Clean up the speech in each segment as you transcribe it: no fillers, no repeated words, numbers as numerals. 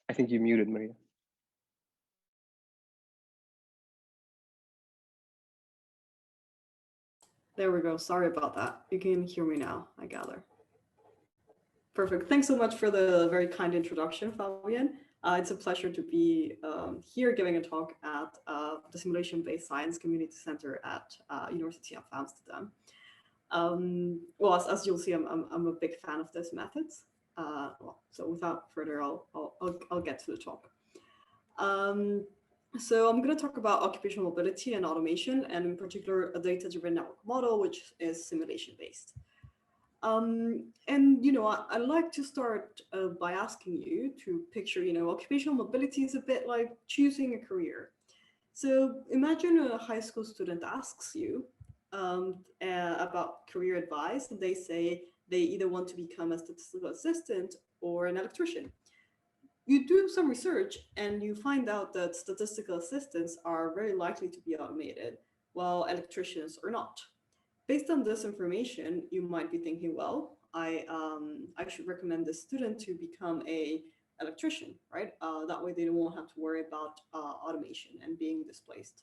I think you muted, Maria. There we go. Sorry about that. You can hear me now, I gather. Perfect. Thanks so much for the very kind introduction, Fabian. It's a pleasure to be here giving a talk at the Simulation-Based Science Community Center at University of Amsterdam. Well, as you'll see, I'm a big fan of these methods. So without further, I'll get to the talk. So I'm going to talk about occupational mobility and automation, and in particular, a data-driven network model, which is simulation-based. And, I'd like to start by asking you to picture, occupational mobility is a bit like choosing a career. So imagine a high school student asks you about career advice, and they say they either want to become a statistical assistant or an electrician. You do some research and you find out that statistical assistants are very likely to be automated, while electricians are not. Based on this information, you might be thinking, well, I should recommend this student to become a electrician, right? That way they won't have to worry about automation and being displaced.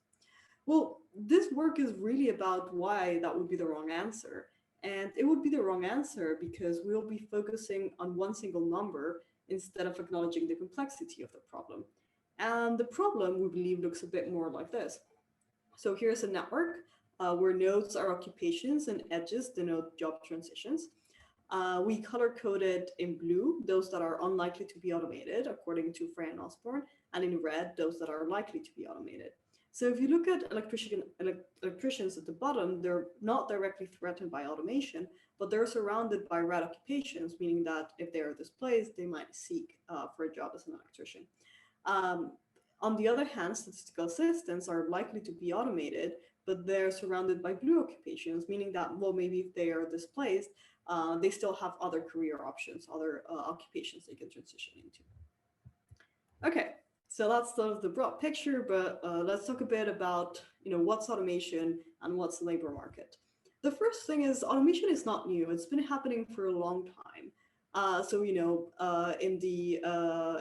Well, this work is really about why that would be the wrong answer. And it would be the wrong answer because we'll be focusing on one single number instead of acknowledging the complexity of the problem. And the problem, we believe, looks a bit more like this. So here's a network where nodes are occupations and edges denote job transitions. We color-coded in blue those that are unlikely to be automated, according to Frey and Osborne, and in red, those that are likely to be automated. So if you look at electricians at the bottom, they're not directly threatened by automation, but they're surrounded by red occupations, meaning that if they are displaced, they might seek for a job as an electrician. On the other hand, statistical assistants are likely to be automated, but they're surrounded by blue occupations, meaning that, well, maybe if they are displaced, they still have other career options, other occupations they can transition into. Okay, so that's sort of the broad picture, but let's talk a bit about, what's automation and what's the labor market. The first thing is automation is not new. It's been happening for a long time. In the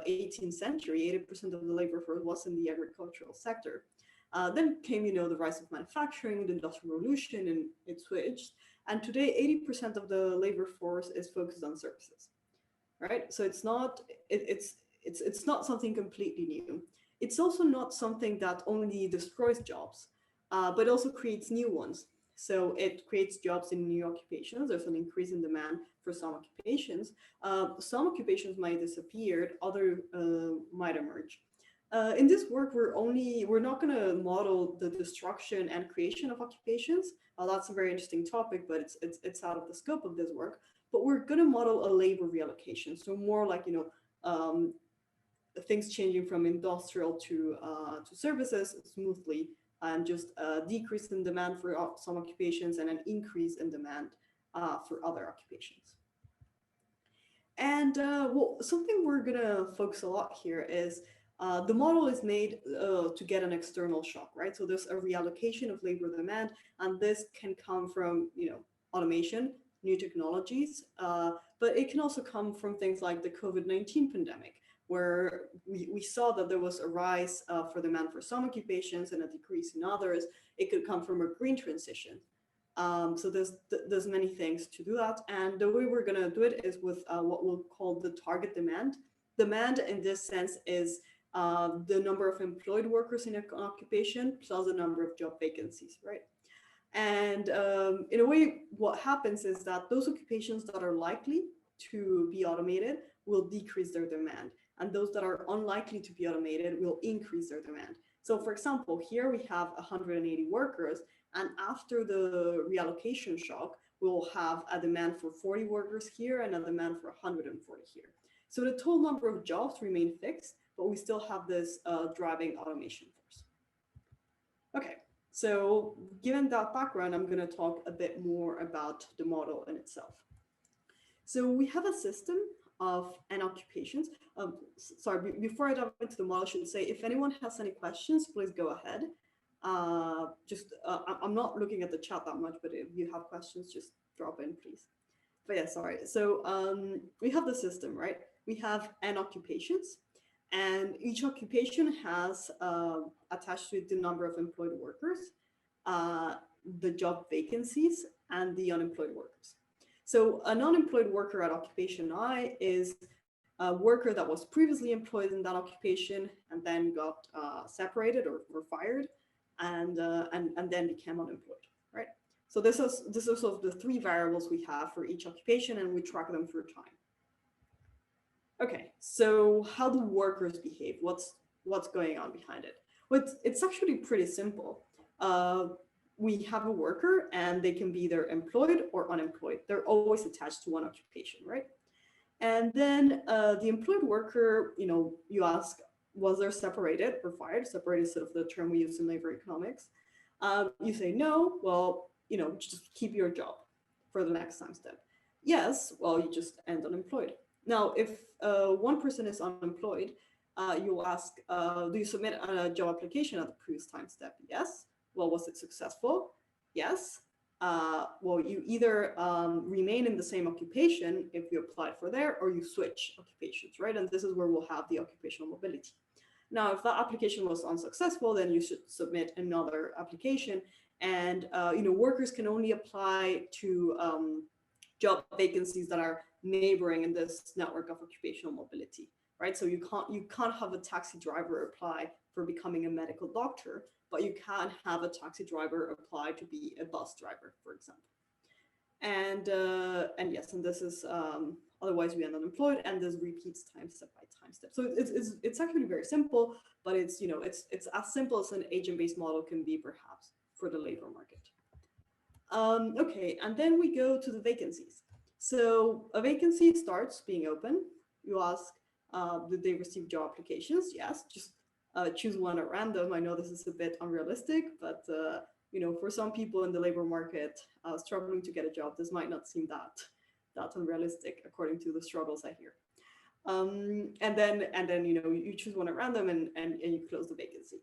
18th century, 80% of the labor force was in the agricultural sector. Then came, the rise of manufacturing, the Industrial Revolution, and it switched. And today, 80% of the labor force is focused on services, right? So it's not something completely new. It's also not something that only destroys jobs, but also creates new ones. So it creates jobs in new occupations. There's an increase in demand for some occupations. Some occupations might disappear, other might emerge. In this work, we're not going to model the destruction and creation of occupations. That's a very interesting topic, but it's out of the scope of this work. But we're going to model a labor reallocation, so more like things changing from industrial to services smoothly, and just a decrease in demand for some occupations and an increase in demand for other occupations. And something we're going to focus a lot here is the model is made to get an external shock, right? So there's a reallocation of labor demand, and this can come from, automation, new technologies, but it can also come from things like the COVID-19 pandemic, where we saw that there was a rise for demand for some occupations and a decrease in others. It could come from a green transition. So there's many things to do that. And the way we're going to do it is with what we'll call the target demand. Demand in this sense is the number of employed workers in an occupation plus the number of job vacancies, right? And in a way, what happens is that those occupations that are likely to be automated will decrease their demand, and those that are unlikely to be automated will increase their demand. So for example, here we have 180 workers, and after the reallocation shock, we'll have a demand for 40 workers here and a demand for 140 here. So the total number of jobs remain fixed, but we still have this driving automation force. Okay, so given that background, I'm going to talk a bit more about the model in itself. So we have a system of n occupations. Sorry, before I dive into the model, I should say, if anyone has any questions, please go ahead. I'm not looking at the chat that much, but if you have questions, just drop in, please. But yeah, sorry. So we have the system, right? We have n occupations, And each occupation has attached to it the number of employed workers, uh, the job vacancies, and the unemployed workers. So an unemployed worker at occupation I is a worker that was previously employed in that occupation and then got separated or fired, and then became unemployed, right? So this is sort of the three variables we have for each occupation, and we track them through time. Okay, so how do workers behave? What's going on behind it? Well, it's actually pretty simple. We have a worker, and they can be either employed or unemployed. They're always attached to one occupation, right? And then the employed worker, you ask, was there separated or fired? Separated is sort of the term we use in labor economics. You say no, well, just keep your job for the next time step. Yes, well, you just end unemployed. Now, if one person is unemployed, you'll ask, do you submit a job application at the previous time step? Yes. Well, was it successful? Yes. Well, you either remain in the same occupation if you applied for there, or you switch occupations, right? And this is where we'll have the occupational mobility. Now, if that application was unsuccessful, then you should submit another application. And workers can only apply to job vacancies that are neighboring in this network of occupational mobility, right? So you can't have a taxi driver apply for becoming a medical doctor, but you can have a taxi driver apply to be a bus driver, for example. And yes, and this is otherwise we end unemployed, and this repeats time step by time step. So it's actually very simple, but it's as simple as an agent-based model can be, perhaps, for the labor market. Okay, and then we go to the vacancies. So a vacancy starts being open. You ask, did they receive job applications? Yes, just choose one at random. I know this is a bit unrealistic, but for some people in the labor market struggling to get a job, this might not seem that unrealistic according to the struggles I hear. And then you choose one at random and you close the vacancy.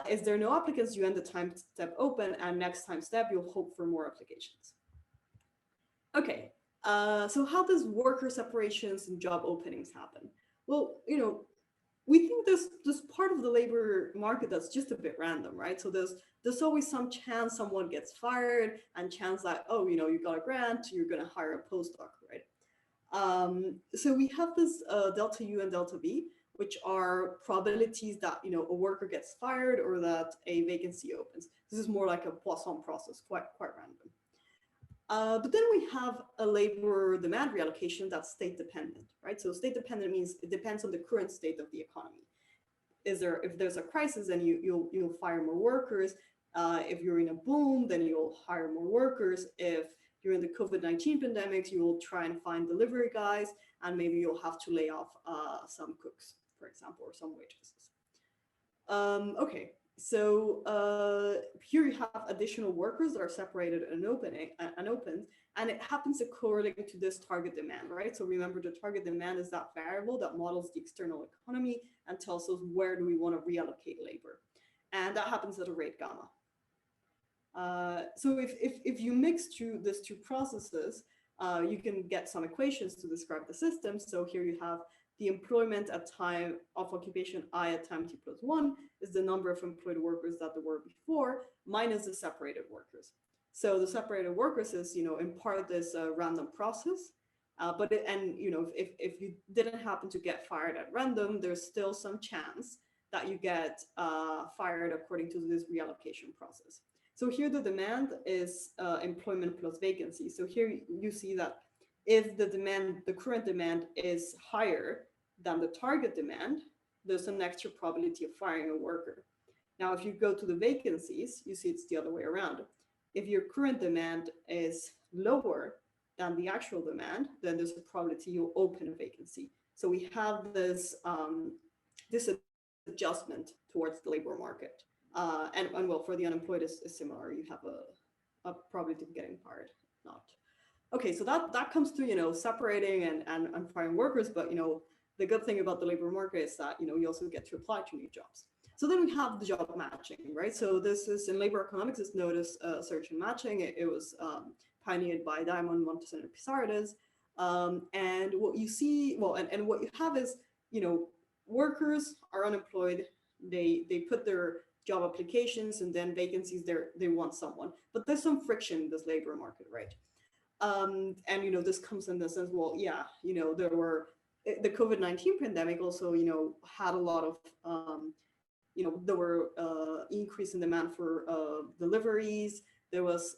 If there are no applicants, you end the time step open, and next time step, you'll hope for more applications. Okay, so how does worker separations and job openings happen? Well, we think there's part of the labor market that's just a bit random, right? So there's always some chance someone gets fired, and chance that, oh, you got a grant, you're going to hire a postdoc, right? So we have this delta U and delta V, which are probabilities that a worker gets fired or that a vacancy opens. This is more like a Poisson process, quite random. But then we have a labor demand reallocation that's state dependent, right? So state dependent means it depends on the current state of the economy. If there's a crisis, then you'll fire more workers. If you're in a boom, then you'll hire more workers. If you're in the COVID-19 pandemic, you will try and find delivery guys, and maybe you'll have to lay off some cooks, for example, or some waitresses. Okay, so here you have additional workers that are separated and opened, and it happens according to this target demand, right? So remember, the target demand is that variable that models the external economy and tells us where do we want to reallocate labor, and that happens at a rate gamma. So if you mix these two processes, you can get some equations to describe the system. So here you have the employment at time of occupation I at time t plus 1 is the number of employed workers that there were before minus the separated workers. So the separated workers is, in part this random process. But if you didn't happen to get fired at random, there's still some chance that you get fired according to this reallocation process. So here the demand is employment plus vacancy. So here you see that if the current demand is higher than the target demand, there's an extra probability of firing a worker. Now, if you go to the vacancies, you see it's the other way around. If your current demand is lower than the actual demand, then there's a probability you'll open a vacancy. So we have this adjustment towards the labor market. And well, for the unemployed is similar. You have a probability of getting fired, not. Okay, so that comes to separating and firing workers, but the good thing about the labor market is that you also get to apply to new jobs. So then we have the job matching, right? So this is in labor economics, it's known as search and matching. It was pioneered by Diamond, Montesano, and Pissardes. And what you see, well, and what you have is workers are unemployed, they put their job applications and then vacancies there, they want someone. But there's some friction in this labor market, right? And this comes in the sense, well, yeah, there were the COVID-19 pandemic also, had a lot of there were increase in demand for deliveries. There was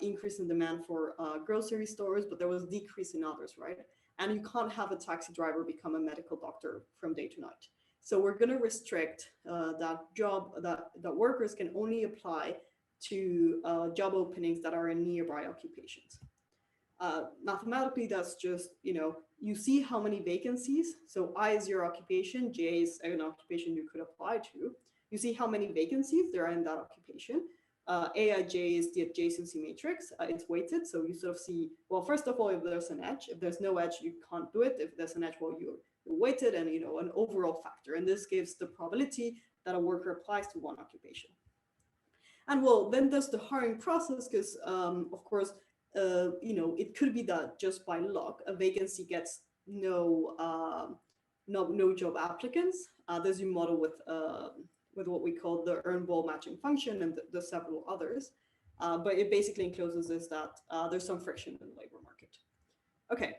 increase in demand for grocery stores, but there was decrease in others, right? And you can't have a taxi driver become a medical doctor from day to night. So we're going to restrict that workers can only apply to job openings that are in nearby occupations. Mathematically, that's just, you see how many vacancies. So I is your occupation, J is an occupation you could apply to. You see how many vacancies there are in that occupation. Aij is the adjacency matrix. It's weighted. So you sort of see, well, first of all, if there's an edge. If there's no edge, you can't do it. If there's an edge, well, you're weighted and, an overall factor. And this gives the probability that a worker applies to one occupation. And well, then there's the hiring process because, of course, it could be that just by luck, a vacancy gets no job applicants. There's a model with what we call the earn-ball matching function and the several others. But it basically encloses is that there's some friction in the labor market. Okay,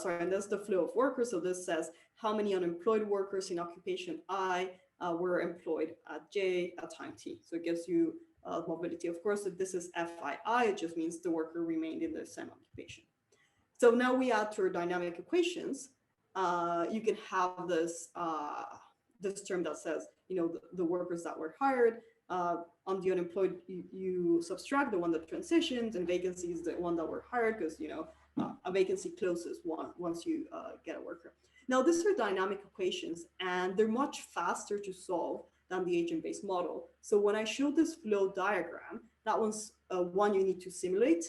sorry, and that's the flow of workers. So this says how many unemployed workers in occupation I were employed at J at time T. So it gives you mobility. Of course, if this is FII, it just means the worker remained in the same occupation. So now we add to our dynamic equations. You can have this term that says, the workers that were hired. On the unemployed, you subtract the one that transitions, and vacancy is the one that were hired because, a vacancy closes once you get a worker. Now, these are dynamic equations, and they're much faster to solve than the agent-based model. So when I show this flow diagram, that one's one you need to simulate,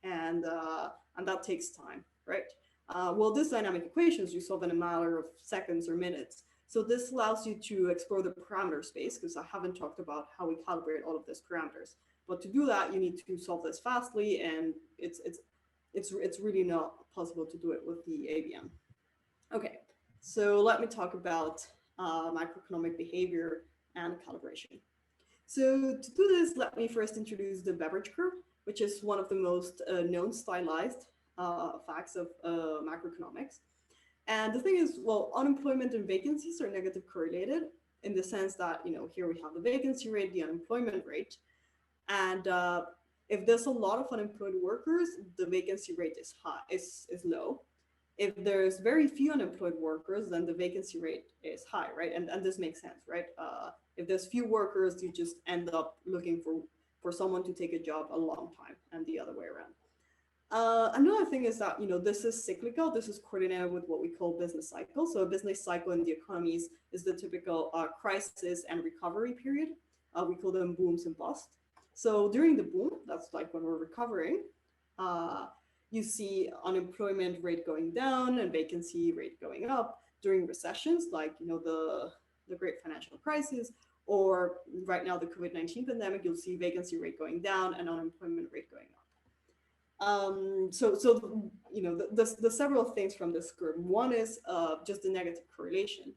and that takes time, right? Well, these dynamic equations you solve in a matter of seconds or minutes. So this allows you to explore the parameter space, because I haven't talked about how we calibrate all of these parameters. But to do that, you need to solve this fastly, and it's really not possible to do it with the ABM. Okay, so let me talk about macroeconomic behavior and calibration. So to do this, let me first introduce the Beveridge curve, which is one of the most known stylized facts of macroeconomics. And the thing is, well, unemployment and vacancies are negative correlated in the sense that, here we have the vacancy rate, the unemployment rate. And if there's a lot of unemployed workers, the vacancy rate is high, is low. If there's very few unemployed workers, then the vacancy rate is high, right? And this makes sense, right? If there's few workers, you just end up looking for someone to take a job a long time, and the other way around. Another thing is that, this is cyclical. This is coordinated with what we call business cycle. So a business cycle in the economies is the typical crisis and recovery period. We call them booms and busts. So during the boom, that's like when we're recovering, you see unemployment rate going down and vacancy rate going up. During recessions, like, the great financial crisis, or right now the COVID-19 pandemic, you'll see vacancy rate going down and unemployment rate going up. The several things from this curve. One is just the negative correlation,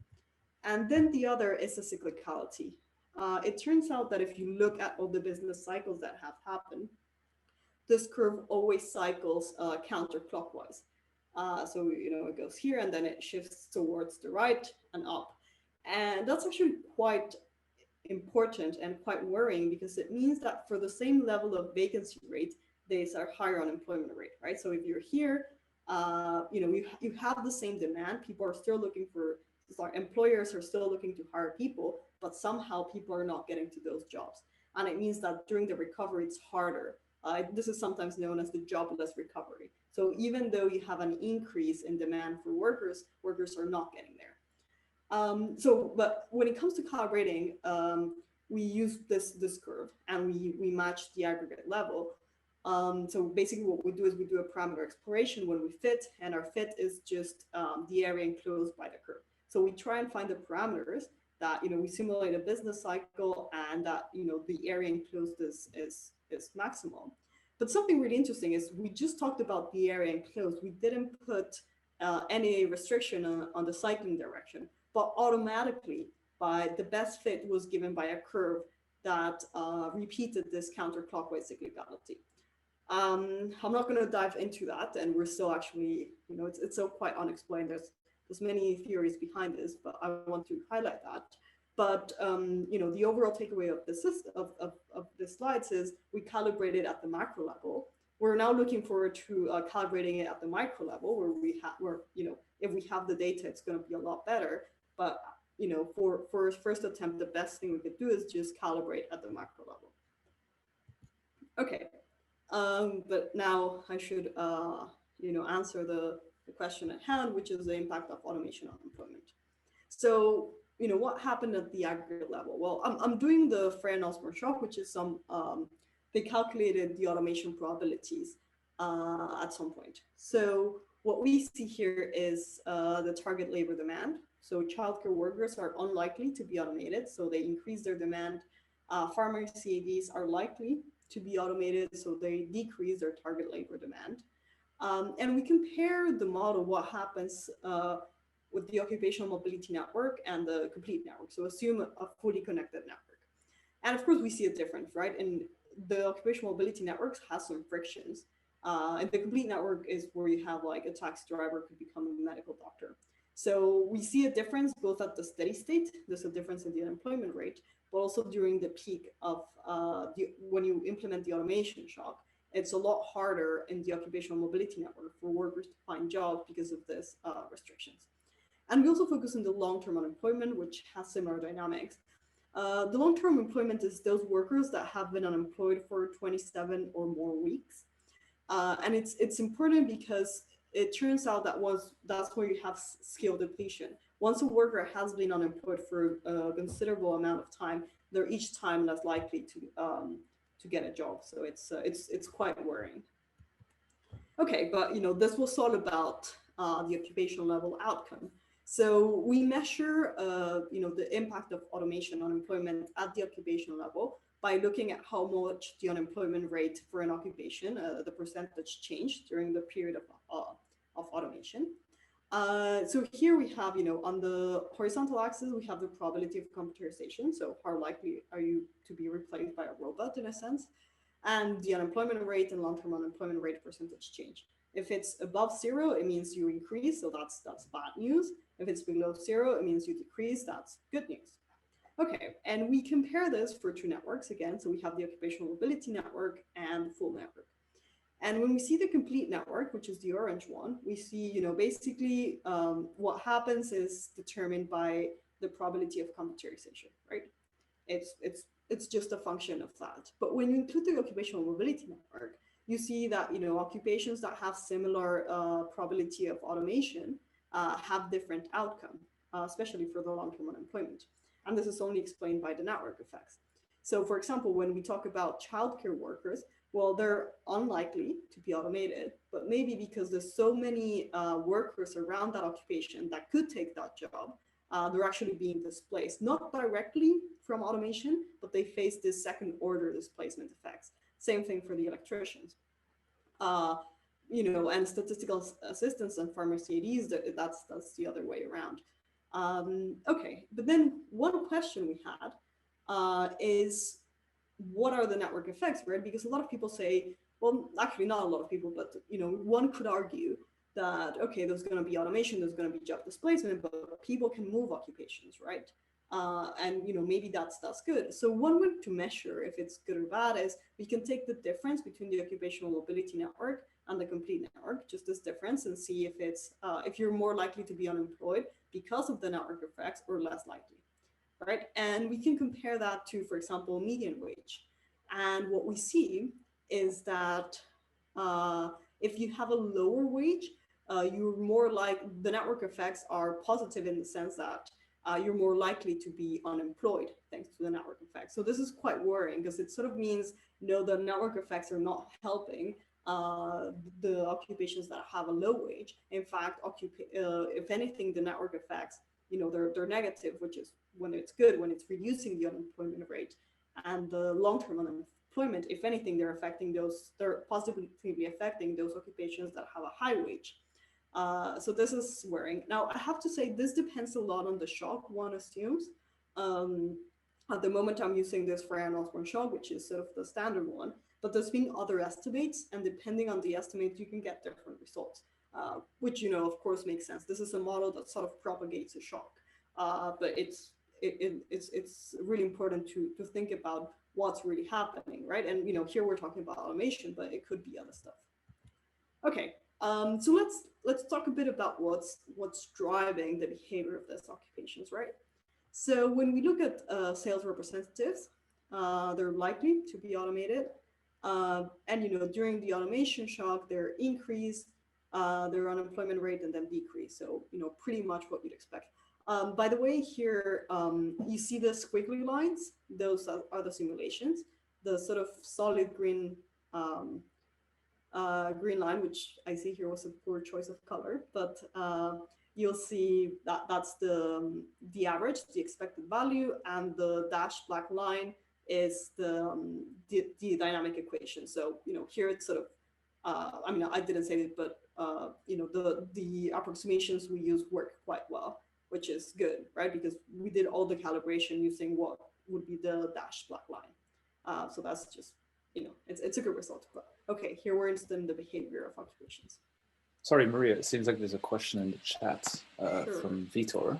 and then the other is the cyclicality. It turns out that if you look at all the business cycles that have happened, this curve always cycles counterclockwise. So it goes here and then it shifts towards the right and up, and that's actually quite important and quite worrying, because it means that for the same level of vacancy rate, there's a higher unemployment rate, right? So if you're here, you have the same demand. People are still looking employers are still looking to hire people, but somehow people are not getting to those jobs. And it means that during the recovery, it's harder. This is sometimes known as the jobless recovery. So even though you have an increase in demand for workers, workers are not getting there. But when it comes to calibrating, we use this curve and we match the aggregate level. So basically what we do is we do a parameter exploration when we fit, and our fit is just the area enclosed by the curve. So we try and find the parameters that, we simulate a business cycle, and that, the area enclosed is maximal. But something really interesting is we just talked about the area enclosed. We didn't put any restriction on the cycling direction. but automatically by the best fit was given by a curve that repeated this counterclockwise cyclicality. I'm not going to dive into that, and we're still actually, it's still quite unexplained. There's many theories behind this, but I want to highlight that. But the overall takeaway of this of this slides is we calibrated at the macro level. We're now looking forward to calibrating it at the micro level, where if we have the data, it's going to be a lot better. But for a first attempt, the best thing we could do is just calibrate at the macro level. Okay. But now I should, answer the question at hand, which is the impact of automation on employment. So, what happened at the aggregate level? Well, I'm doing the Freire-Nosmer shock, which is they calculated the automation probabilities at some point. So what we see here is the target labor demand. So childcare workers are unlikely to be automated, so they increase their demand. Farmer CADs are likely to be automated, so they decrease their target labor demand. And we compare the model, what happens with the occupational mobility network and the complete network. So assume a fully connected network. And of course, we see a difference, right? And the occupational mobility networks has some frictions. And the complete network is where you have like a taxi driver could become a medical doctor. So we see a difference both at the steady state, there's a difference in the unemployment rate, but also during the peak of when you implement the automation shock. It's a lot harder in the occupational mobility network for workers to find jobs because of this restrictions. And we also focus on the long-term unemployment, which has similar dynamics. The long-term employment is those workers that have been unemployed for 27 or more weeks. And it's important because it turns out that that's where you have skill depletion. Once a worker has been unemployed for a considerable amount of time, they're each time less likely to get a job. So it's quite worrying. Okay, but this was all about the occupational level outcome. So we measure the impact of automation on employment at the occupational level by looking at how much the unemployment rate for an occupation, the percentage change during the period of automation. So here we have, on the horizontal axis, we have the probability of computerization. So how likely are you to be replaced by a robot in a sense? And the unemployment rate and long-term unemployment rate percentage change. If it's above 0, it means you increase, so that's bad news. If it's below 0, it means you decrease, that's good news. Okay, and we compare this for two networks again. So we have the occupational mobility network and the full network. And when we see the complete network, which is the orange one, we see, basically what happens is determined by the probability of computerization, right? It's just a function of that. But when you include the occupational mobility network, you see that, occupations that have similar probability of automation have different outcome, especially for the long-term unemployment. And this is only explained by the network effects. So for example, when we talk about childcare workers, well, they're unlikely to be automated, but maybe because there's so many workers around that occupation that could take that job, they're actually being displaced, not directly from automation, but they face this second order displacement effects. Same thing for the electricians. And statistical assistants and farmer CADs, that's the other way around. Okay, but then one question we had is, what are the network effects, right? Because a lot of people say, well, actually not a lot of people, but one could argue that, okay, there's going to be automation, there's going to be job displacement, but people can move occupations, right? And maybe that's good. So one way to measure if it's good or bad is we can take the difference between the occupational mobility network and the complete network, just this difference, and see if it's if you're more likely to be unemployed because of the network effects or less likely. Right? And we can compare that to, for example, median wage. And what we see is that if you have a lower wage, you're more like, the network effects are positive in the sense that you're more likely to be unemployed thanks to the network effects. So this is quite worrying because it sort of means, the network effects are not helping the occupations that have a low wage. In fact, if anything, the network effects, they're negative, which is when it's good, when it's reducing the unemployment rate. And the long-term unemployment, if anything, they're positively affecting those occupations that have a high wage. So this is worrying. Now, I have to say this depends a lot on the shock one assumes. Um, at the moment, I'm using this for an Osborne shock, which is sort of the standard one, but there's been other estimates, and depending on the estimate, you can get different results, which, of course, makes sense. This is a model that sort of propagates a shock, but it's really important to think about what's really happening, right? And, here we're talking about automation, but it could be other stuff. Okay, so let's talk a bit about what's driving the behavior of these occupations, right? So when we look at sales representatives, they're likely to be automated, and during the automation shock, they're increased, their unemployment rate, and then decrease. So pretty much what you'd expect. By the way, here you see the squiggly lines; those are the simulations. The sort of solid green green line, which I see here was a poor choice of color, but you'll see that that's the average, the expected value, and the dashed black line is the dynamic equation. So here it's sort of I mean, I didn't say it, but the approximations we use work quite well, which is good, right? Because we did all the calibration using what would be the dashed black line. So that's just it's a good result. But okay, here we're interested in the behavior of occupations. Sorry, Maria, it seems like there's a question in the chat from Vitor.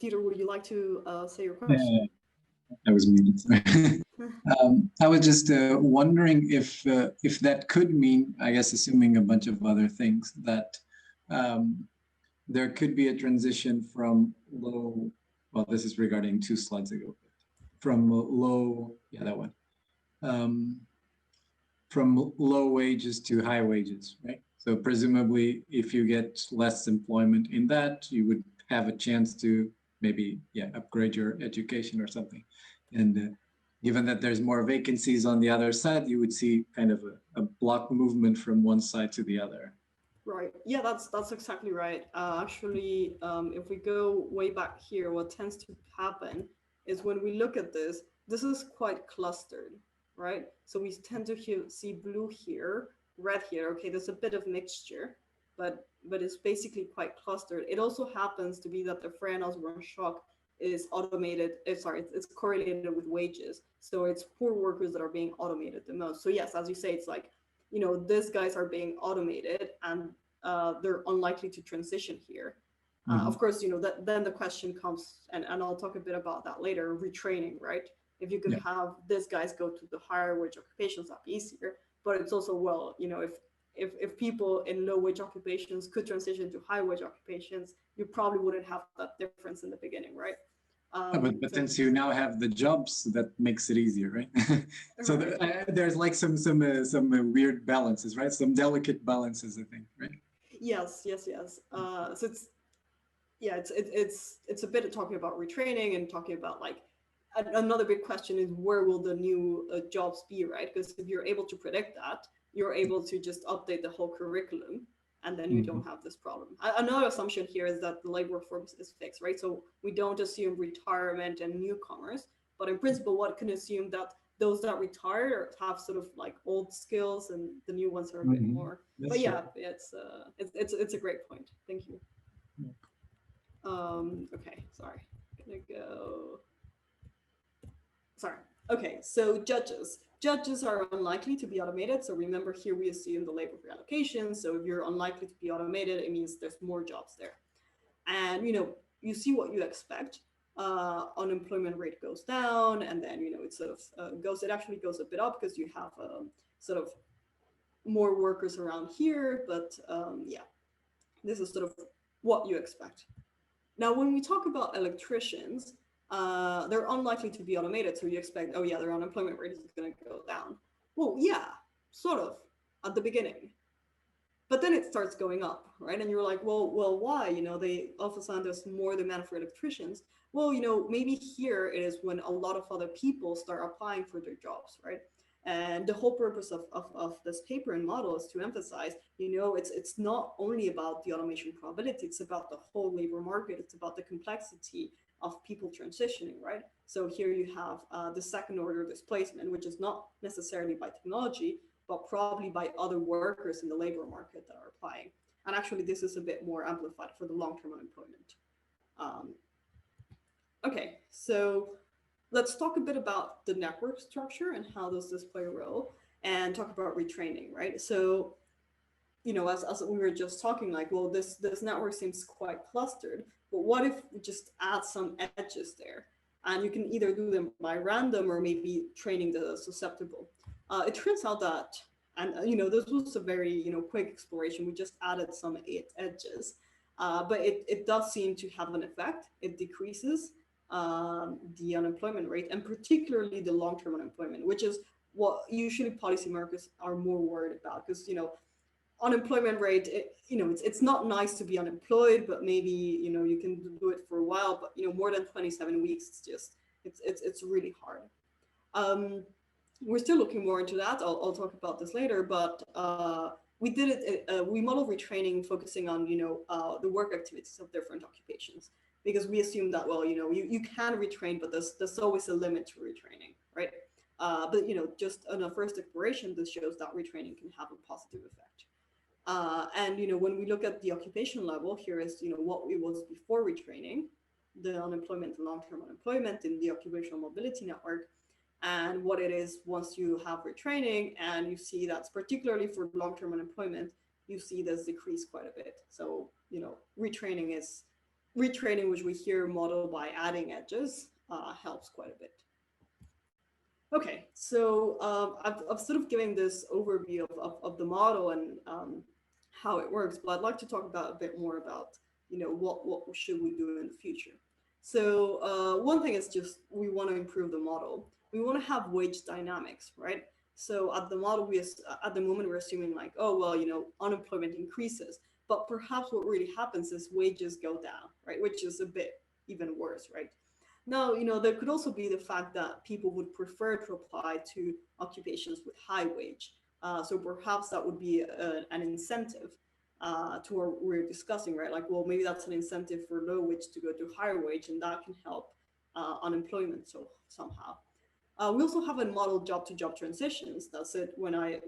Vitor, would you like to say your question? I was muted. I was just wondering if that could mean, I guess, assuming a bunch of other things, that there could be a transition from low, well, this is regarding 2 slides ago, from low, yeah, that one, from low wages to high wages, right? So presumably, if you get less employment in that, you would have a chance to maybe, upgrade your education or something. And given that there's more vacancies on the other side, you would see kind of a block movement from one side to the other. Right. Yeah, that's exactly right. Actually, if we go way back here, what tends to happen is when we look at this is quite clustered, right? So we tend to see blue here, red here. Okay, there's a bit of mixture, but it's basically quite clustered. It also happens to be that the Freya-Osborne shock is automated. It's correlated with wages. So it's poor workers that are being automated the most. So yes, as you say, it's like, these guys are being automated and they're unlikely to transition here. Of course, then the question comes, and I'll talk a bit about that later, retraining, right? If you could have these guys go to the higher wage occupations, that'd be easier. But it's also, well, if people in low wage occupations could transition to high wage occupations, you probably wouldn't have that difference in the beginning, right? But since you now have the jobs, that makes it easier, right? So there's like some weird balances, right? Some delicate balances, I think, right? Yes. So it's a bit of talking about retraining and talking about like another big question is where will the new jobs be, right? Because if you're able to predict that, you're able to just update the whole curriculum, and then you don't have this problem. Another assumption here is that the labor force is fixed, right? So we don't assume retirement and newcomers, but in principle, one can assume that those that retire have sort of like old skills, and the new ones are a bit more. That's but yeah, it's a great point. Thank you. Okay, sorry. Gonna go. Sorry. Okay, so judges. Judges are unlikely to be automated. So remember here we assume the labor reallocation. So if you're unlikely to be automated, it means there's more jobs there. And you see what you expect. Unemployment rate goes down, and then it sort of it actually goes a bit up because you have sort of more workers around here. But yeah, this is sort of what you expect. Now, when we talk about electricians, they're unlikely to be automated. So you expect, oh yeah, their unemployment rate is going to go down. Well, yeah, sort of at the beginning. But then it starts going up, right? And you're like, well, why? They all of a sudden there's more demand for electricians. Well, maybe here it is when a lot of other people start applying for their jobs, right? And the whole purpose of this paper and model is to emphasize, it's not only about the automation probability, it's about the whole labor market, it's about the complexity of people transitioning, right? So here you have the second order displacement, which is not necessarily by technology, but probably by other workers in the labor market that are applying. And actually, this is a bit more amplified for the long-term unemployment. Okay, so let's talk a bit about the network structure and how does this play a role, and talk about retraining, right? So, you know, as we were just talking, like, well, this network seems quite clustered, but what if we just add some edges there? And you can either do them by random or maybe training the susceptible. It turns out that, and you know, this was a very, you know, quick exploration. We just added some 8 edges, but it does seem to have an effect. It decreases the unemployment rate, and particularly the long-term unemployment, which is what usually policymakers are more worried about, because, you know, unemployment rate, you know, it's not nice to be unemployed, but maybe, you know, you can do it for a while, but, you know, more than 27 weeks, it's just, it's really hard. We're still looking more into that. I'll talk about this later, but we did it, we modeled retraining focusing on, you know, the work activities of different occupations, because we assume that, well, you know, you can retrain, but there's always a limit to retraining, right? But, you know, just on a first exploration, this shows that retraining can have a positive effect. And, you know, when we look at the occupation level, here is, you know, what it was before retraining, the unemployment and long-term unemployment in the occupational mobility network, and what it is once you have retraining, and you see that's particularly for long-term unemployment, you see this decrease quite a bit. So, you know, retraining, which we hear modeled by adding edges, helps quite a bit. Okay, so I've sort of given this overview of the model and how it works, but I'd like to talk about a bit more about, you know, what should we do in the future. So one thing is just we want to improve the model. We want to have wage dynamics, right? So at the model, at the moment we're assuming like, oh well, you know, unemployment increases, but perhaps what really happens is wages go down, right? Which is a bit even worse, right? Now, you know, there could also be the fact that people would prefer to apply to occupations with high wage. So perhaps that would be an incentive to what we're discussing, right? Like, well, maybe that's an incentive for low wage to go to higher wage, and that can help unemployment somehow. We also have a model job-to-job transitions. That's it. When I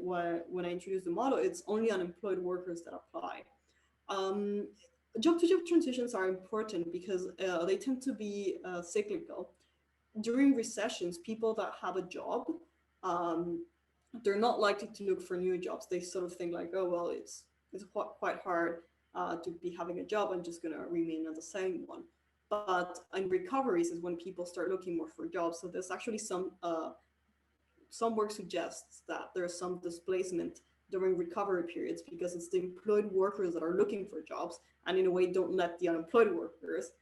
introduce the model, it's only unemployed workers that apply. Job-to-job transitions are important because they tend to be cyclical. During recessions, people that have a job, they're not likely to look for new jobs. They sort of think like, oh, well, it's quite hard to be having a job. I'm just going to remain on the same one. But in recoveries is when people start looking more for jobs. So there's actually some work suggests that there's some displacement during recovery periods because it's the employed workers that are looking for jobs, and in a way don't let the unemployed workers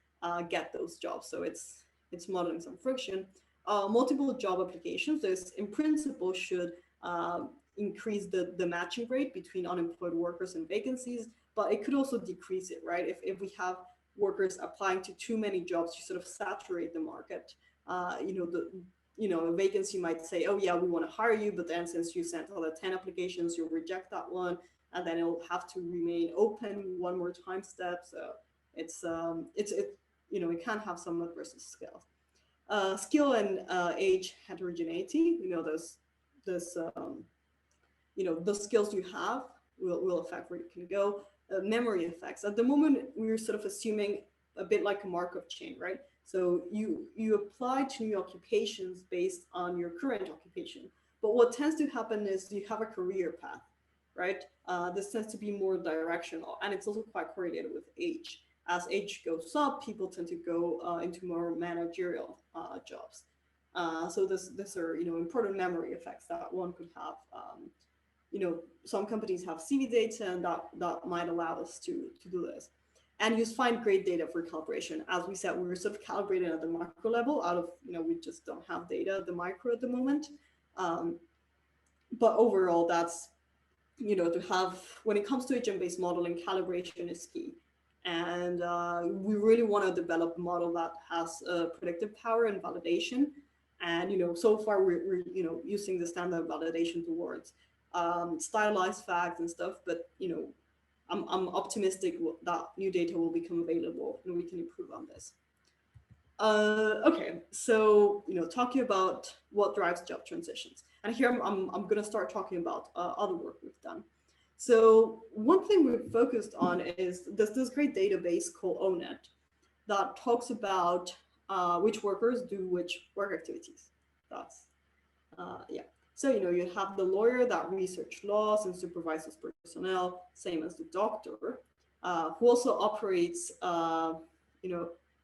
get those jobs. So it's modeling some friction. Multiple job applications, this in principle should increase the matching rate between unemployed workers and vacancies, but it could also decrease it, right? If we have workers applying to too many jobs, you sort of saturate the market. A vacancy might say, oh yeah, we want to hire you, but then since you sent all the 10 applications, you'll reject that one, and then it'll have to remain open one more time step. So it can have some adverse skills. Skill and age heterogeneity, the skills you have will affect where you can go. Memory effects. At the moment, we're sort of assuming a bit like a Markov chain, right? So you apply to new occupations based on your current occupation. But what tends to happen is you have a career path, right? This tends to be more directional, and it's also quite correlated with age. As age goes up, people tend to go into more managerial jobs. So these are important memory effects that one could have. Some companies have CV data, and that might allow us to do this. And you find great data for calibration. As we said, we were sort of calibrated at the macro level we just don't have data at the micro at the moment. But overall, that's, to have, when it comes to agent-based modeling, calibration is key. And we really want to develop a model that has predictive power and validation. And, so far we're using the standard validation towards stylized facts and stuff, but I'm optimistic that new data will become available and we can improve on this. Okay, so talking about what drives job transitions, And here I'm going to start talking about other work we've done. So one thing we've focused on is this great database called ONET that talks about which workers do which work activities. That's, yeah. So, you have the lawyer that research laws and supervises personnel, same as the doctor, who also operates,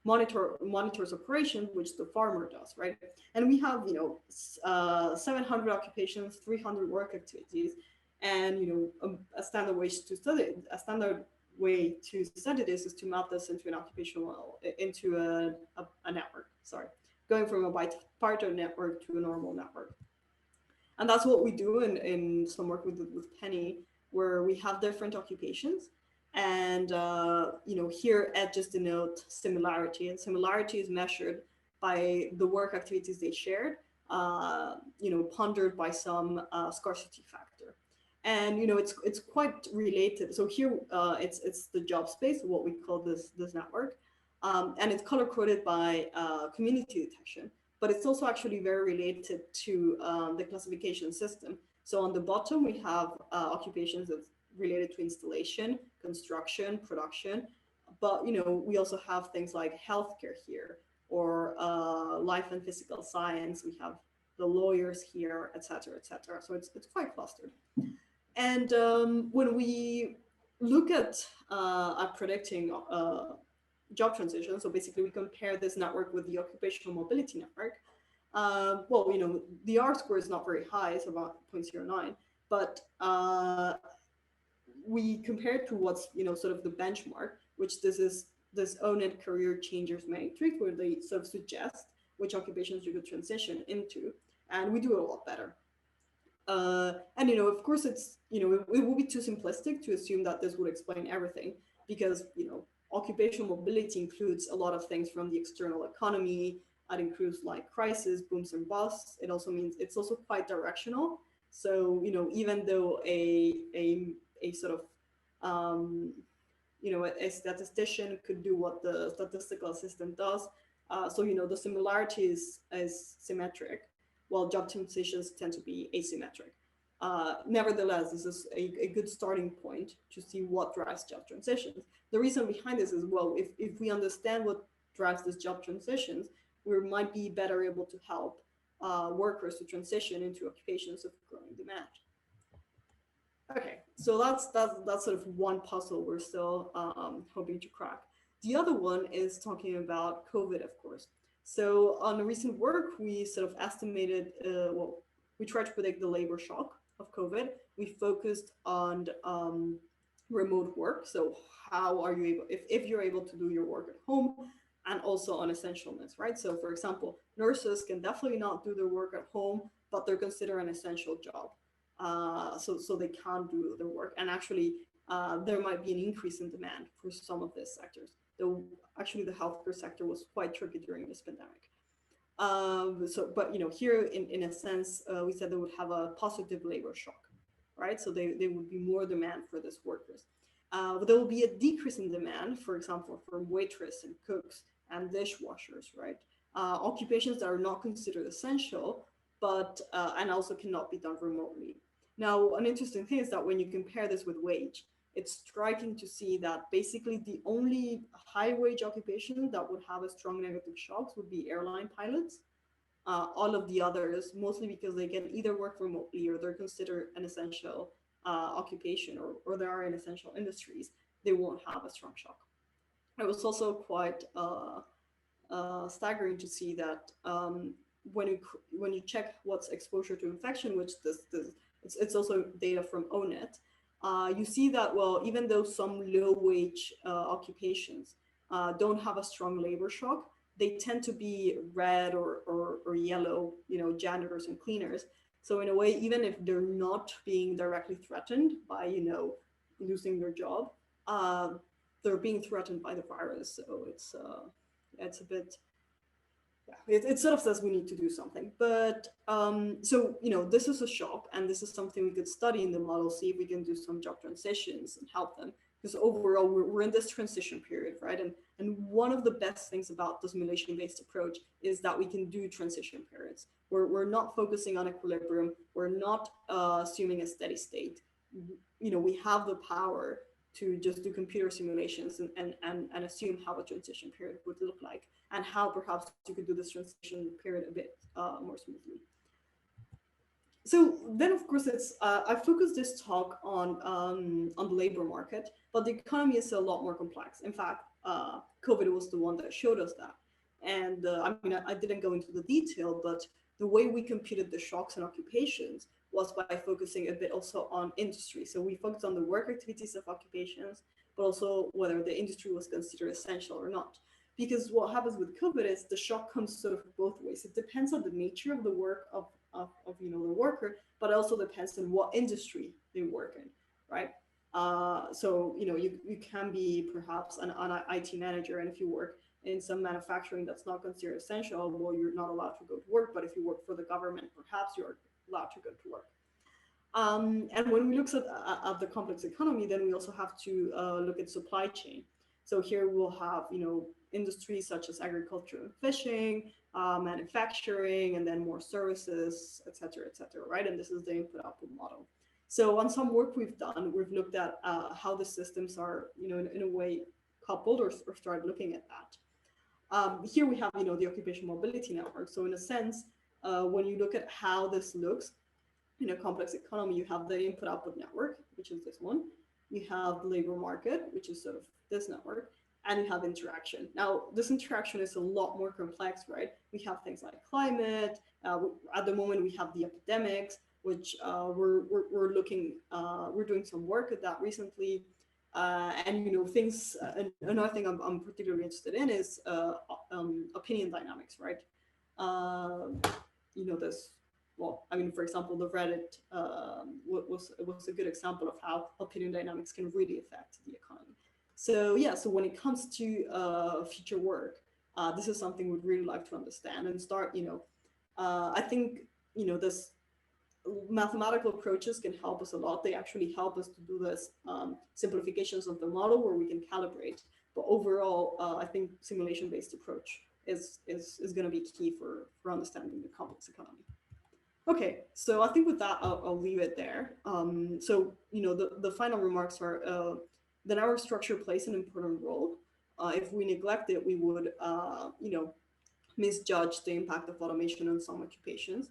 monitors operations, which the farmer does, right? And we have, 700 occupations, 300 work activities, and, a standard way to study this is to map this into an occupational, into a network, sorry, going from a bipartite network to a normal network. And that's what we do in some work with Penny, where we have different occupations. And, here edges denote similarity, and similarity is measured by the work activities they shared, pondered by some scarcity factor. And, it's quite related. So here it's the job space, what we call this network. And it's color coded by community detection. But it's also actually very related to the classification system. So on the bottom, we have occupations that's related to installation, construction, production. But, we also have things like healthcare here, or life and physical science. We have the lawyers here, et cetera, et cetera. So it's quite clustered. And when we look at predicting job transition, so basically we compare this network with the occupational mobility network. Well, the R-score is not very high, it's about 0.09, but we compare it to what's, sort of the benchmark, which this ONET career changers matrix, where they sort of suggest which occupations you could transition into, and we do a lot better. And, of course, it's, it would be too simplistic to assume that this would explain everything, because, occupational mobility includes a lot of things from the external economy. It includes like crisis, booms and busts. It also means it's also quite directional. So, even though a sort of, a statistician could do what the statistical assistant does. So, the similarity is symmetric, while job transitions tend to be asymmetric. Nevertheless, this is a good starting point to see what drives job transitions. The reason behind this is, well, if we understand what drives these job transitions, we might be better able to help workers to transition into occupations of growing demand. Okay, so that's sort of one puzzle we're still hoping to crack. The other one is talking about COVID, of course. So on the recent work, we sort of estimated, we tried to predict the labor shock of COVID. We focused on remote work. So how are you able, if you're able to do your work at home, and also on essentialness, right? So for example, nurses can definitely not do their work at home, but they're considered an essential job. So they can't do their work. And actually, there might be an increase in demand for some of these sectors. Though actually the healthcare sector was quite tricky during this pandemic. But here in a sense, we said they would have a positive labor shock, right? So there would be more demand for these workers. But there will be a decrease in demand, for example, for waitress and cooks and dishwashers, right? Occupations that are not considered essential, but and also cannot be done remotely. Now, an interesting thing is that when you compare this with wage, it's striking to see that basically the only high wage occupation that would have a strong negative shocks would be airline pilots. All of the others, mostly because they can either work remotely or they're considered an essential occupation, or they are in essential industries, they won't have a strong shock. It was also quite staggering to see that when you check what's exposure to infection, which it's also data from ONET, you see that, well, even though some low wage occupations don't have a strong labor shock, they tend to be red or yellow, janitors and cleaners. So in a way, even if they're not being directly threatened by, losing their job, they're being threatened by the virus. So it's a bit, yeah, it sort of says we need to do something. But so, this is a shock, and this is something we could study in the model, see if we can do some job transitions and help them. because overall we're in this transition period, right? And one of the best things about the simulation-based approach is that we can do transition periods. We're not focusing on equilibrium. We're not assuming a steady state. We have the power to just do computer simulations and assume how a transition period would look like, and how perhaps you could do this transition period a bit more smoothly. So then, of course, I focused this talk on the labor market, but the economy is a lot more complex. In fact, COVID was the one that showed us that. And I mean, I didn't go into the detail, but the way we computed the shocks and occupations was by focusing a bit also on industry. So we focused on the work activities of occupations, but also whether the industry was considered essential or not. Because what happens with COVID is the shock comes sort of both ways. It depends on the nature of the work of the worker, but it also depends on what industry they work in, right? So you can be perhaps an IT manager, and if you work in some manufacturing that's not considered essential, well, you're not allowed to go to work. But if you work for the government, perhaps you're allowed to go to work. And when we look at the complex economy, then we also have to look at supply chain. So here we'll have industries such as agriculture and fishing, manufacturing, and then more services, et cetera, right? And this is the input-output model. So on some work we've done, we've looked at how the systems are, in a way coupled, or started looking at that. Here we have, the occupational mobility network. So in a sense, when you look at how this looks in a complex economy, you have the input-output network, which is this one. You have the labor market, which is sort of this network, and you have interaction. Now, this interaction is a lot more complex, right? We have things like climate. At the moment, we have the epidemics, which we're doing some work at that recently. And things. Another thing I'm particularly interested in is opinion dynamics, right? This. Well, I mean, for example, the Reddit was a good example of how opinion dynamics can really affect the economy. So yeah, so when it comes to future work, this is something we'd really like to understand and start. I think this mathematical approaches can help us a lot. They actually help us to do this simplifications of the model where we can calibrate. But overall, I think simulation-based approach is going to be key for understanding the complex economy. Okay, so I think with that, I'll leave it there. So, the final remarks are the network structure plays an important role. If we neglect it, we would, misjudge the impact of automation on some occupations.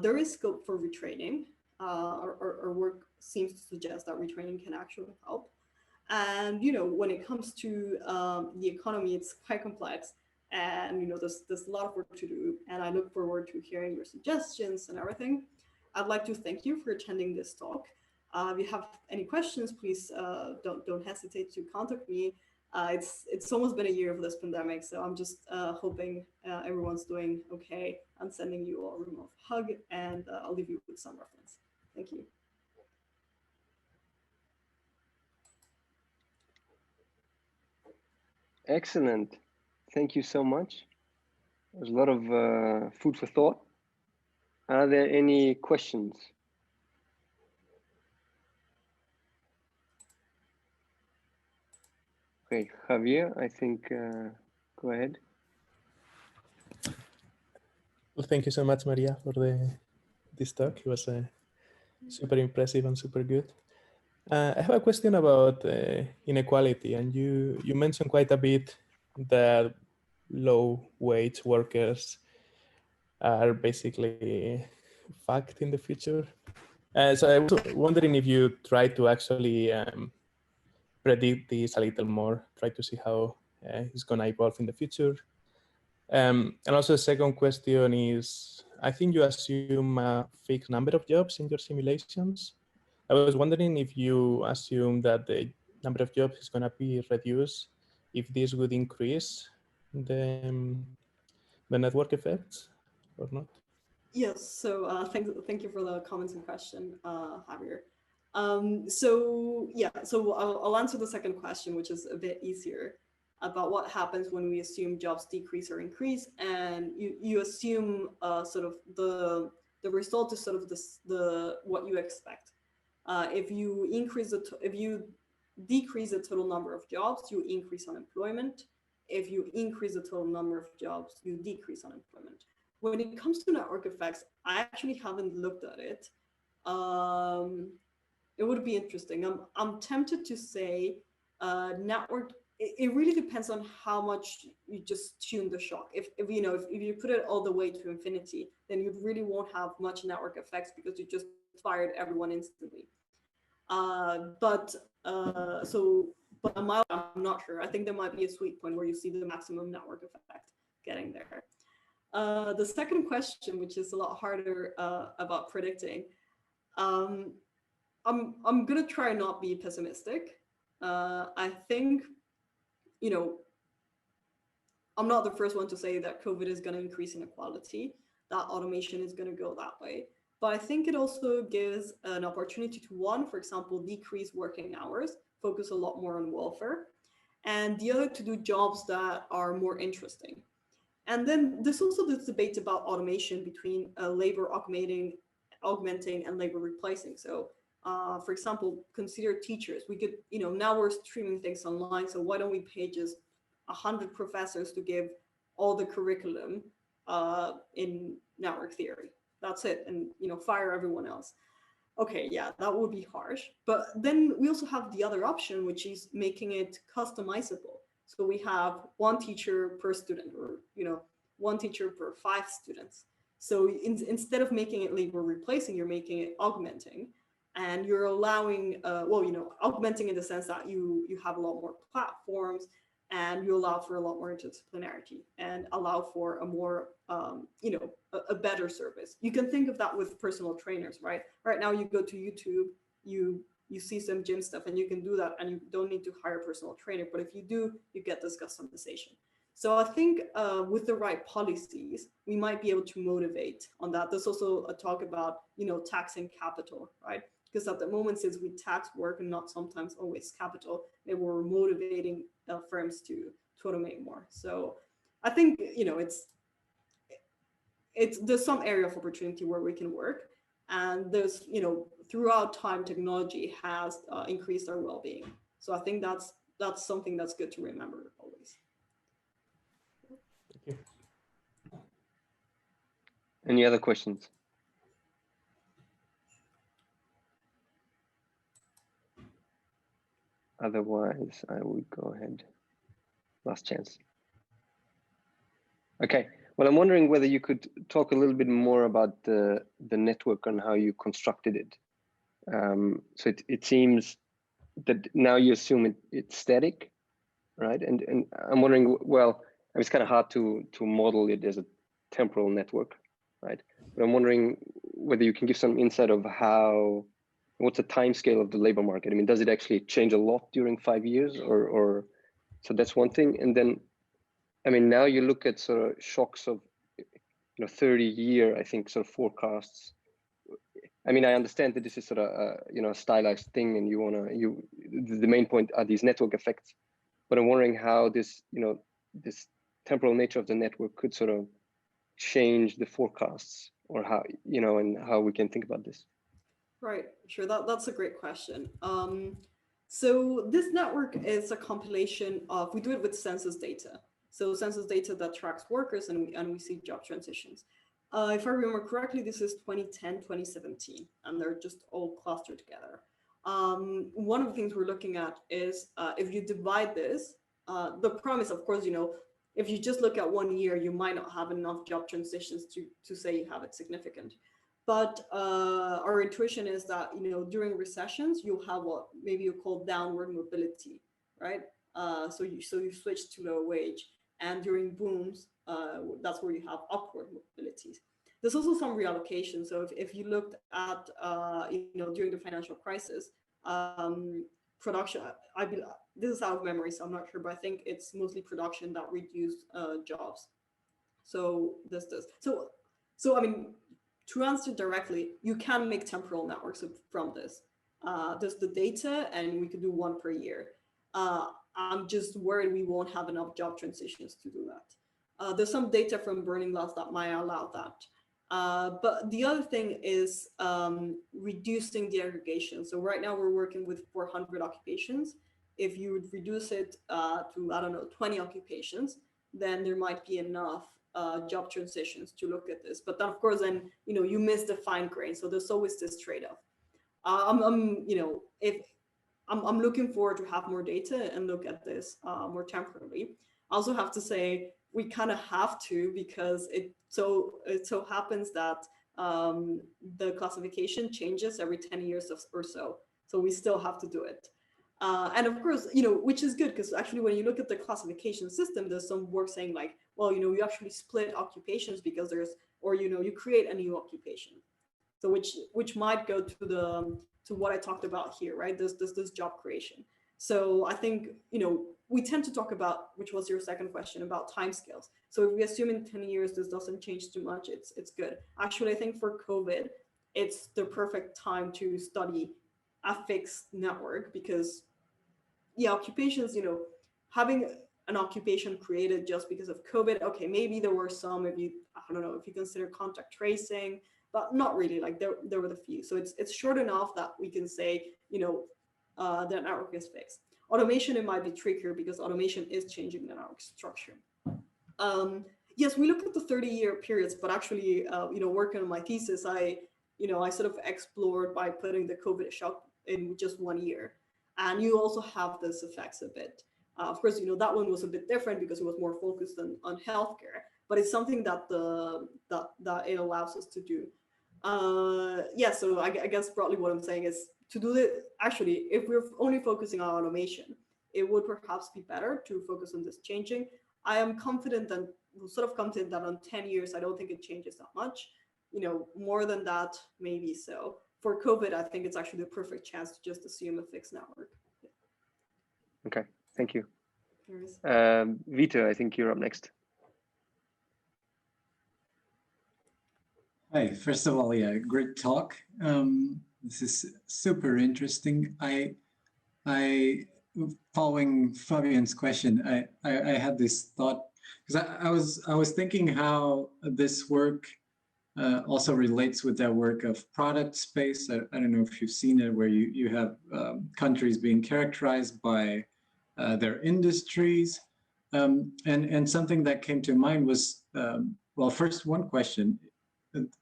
There is scope for retraining. Our work seems to suggest that retraining can actually help. And, when it comes to the economy, it's quite complex. And there's a lot of work to do, and I look forward to hearing your suggestions and everything. I'd like to thank you for attending this talk. If you have any questions, please don't hesitate to contact me. It's almost been a year of this pandemic, so I'm just hoping everyone's doing okay. I'm sending you all a remote hug, and I'll leave you with some reference. Thank you. Excellent. Thank you so much. There's a lot of food for thought. Are there any questions? Okay, Javier, I think, go ahead. Well, thank you so much, Maria, for this talk. It was super impressive and super good. I have a question about inequality, and you mentioned quite a bit that low-wage workers are basically fucked in the future. So I was wondering if you try to actually predict this a little more, try to see how it's going to evolve in the future. And also the second question is, I think you assume a fixed number of jobs in your simulations. I was wondering if you assume that the number of jobs is going to be reduced, if this would increase the network effects or not. Yes, so thank you for the comments and question, Javier. So yeah, so I'll answer the second question, which is a bit easier, about what happens when we assume jobs decrease or increase, and you assume sort of the result is sort of what you expect. If you increase if you decrease the total number of jobs, you increase unemployment. If you increase the total number of jobs, you decrease unemployment. When it comes to network effects, I actually haven't looked at it. It would be interesting. I'm tempted to say network. It really depends on how much you just tune the shock. If you put it all the way to infinity, then you really won't have much network effects because you just fired everyone instantly. But I'm not sure. I think there might be a sweet point where you see the maximum network effect getting there. The second question, which is a lot harder about predicting, I'm gonna try not be pessimistic. I think, I'm not the first one to say that COVID is gonna increase inequality, that automation is gonna go that way. But I think it also gives an opportunity to, one, for example, decrease working hours, focus a lot more on welfare, and the other to do jobs that are more interesting. And then there's also this debate about automation between labor augmenting and labor replacing. So for example, consider teachers. We could, now we're streaming things online, so why don't we pay just 100 professors to give all the curriculum in network theory? That's it, and fire everyone else. Okay, yeah, that would be harsh. But then we also have the other option, which is making it customizable. So we have one teacher per student, or one teacher per 5 students. So instead of making it labor replacing, you're making it augmenting, and you're allowing, augmenting in the sense that you have a lot more platforms, and you allow for a lot more interdisciplinarity and allow for a more, a better service. You can think of that with personal trainers, right? Right now you go to YouTube, you see some gym stuff and you can do that and you don't need to hire a personal trainer. But if you do, you get this customization. So I think with the right policies, we might be able to motivate on that. There's also a talk about, taxing capital, right? Because at the moment, since we tax work and not sometimes always capital, they were motivating firms to automate more. So I think, there's some area of opportunity where we can work. And there's, throughout time, technology has increased our well-being. So I think that's something that's good to remember always. Thank you. Any other questions? Otherwise, I would go ahead. Last chance. Okay. Well, I'm wondering whether you could talk a little bit more about the network and how you constructed it. So it seems that now you assume it's static, right? And I'm wondering, well, it's kind of hard to model it as a temporal network, right? But I'm wondering whether you can give some insight of what's the time scale of the labor market? I mean, does it actually change a lot during 5 years or so that's one thing. And then, I mean, now you look at sort of shocks of, 30-year, I think, sort of forecasts. I mean, I understand that this is sort of a stylized thing and the main point are these network effects, but I'm wondering how this, this temporal nature of the network could sort of change the forecasts or how, and how we can think about this. Right, sure, that's a great question. So this network is a compilation of, we do it with census data. So census data that tracks workers and we see job transitions. If I remember correctly, this is 2010, 2017, and they're just all clustered together. One of the things we're looking at is if you divide this, the promise, of course, if you just look at 1 year, you might not have enough job transitions to say you have it significant. But our intuition is that, during recessions, you'll have what maybe you call downward mobility, right? So you switch to low wage. And during booms, that's where you have upward mobilities. There's also some reallocation. So if you looked at, during the financial crisis, production, this is out of memory, so I'm not sure, but I think it's mostly production that reduced jobs. So so I mean, to answer directly, you can make temporal networks from this. There's the data, and we could do one per year. I'm just worried we won't have enough job transitions to do that. There's some data from burning laws that might allow that. But the other thing is reducing the aggregation. So right now we're working with 400 occupations, if you would reduce it to, I don't know, 20 occupations, then there might be enough job transitions to look at this. But then, of course, then, you know, you miss the fine grain. So there's always this trade-off. If I'm looking forward to have more data and look at this more temporarily. I also have to say we kind of have to, because it so happens that the classification changes every 10 years or so. So we still have to do it. And of course, you know, which is good, because actually when you look at the classification system, there's some work saying like, well, you know, you actually split occupations because there's, or, you know, you create a new occupation. So which might go to what I talked about here, right? This job creation. So I think, you know, we tend to talk about, which was your second question, about timescales. So if we assume in 10 years this doesn't change too much, it's good. Actually, I think for COVID, it's the perfect time to study a fixed network, because yeah, occupations, you know, having an occupation created just because of COVID, okay, maybe there were some, if you, I don't know, if you consider contact tracing, but not really, like there were the few. So it's short enough that we can say, you know, the network is fixed. Automation, it might be trickier because automation is changing the network structure. Yes, we look at the 30-year periods, but actually, you know, working on my thesis, I sort of explored by putting the COVID shock in just 1 year. And you also have this effects a bit. Of course, you know, that one was a bit different because it was more focused on healthcare, but it's something that that it allows us to do. Yeah, so I guess broadly what I'm saying is to do it, actually, if we're only focusing on automation, it would perhaps be better to focus on this changing. I am confident that, sort of confident that on 10 years, I don't think it changes that much. You know, more than that, maybe so. For COVID, I think it's actually the perfect chance to just assume a fixed network. Yeah. Okay, thank you. There's... Vitor, I think you're up next. Hi, first of all, yeah, great talk. This is super interesting. I following Fabian's question, I had this thought, because I was thinking how this work also relates with that work of product space. I don't know if you've seen it, where you have countries being characterized by their industries. And something that came to mind was, well, first one question,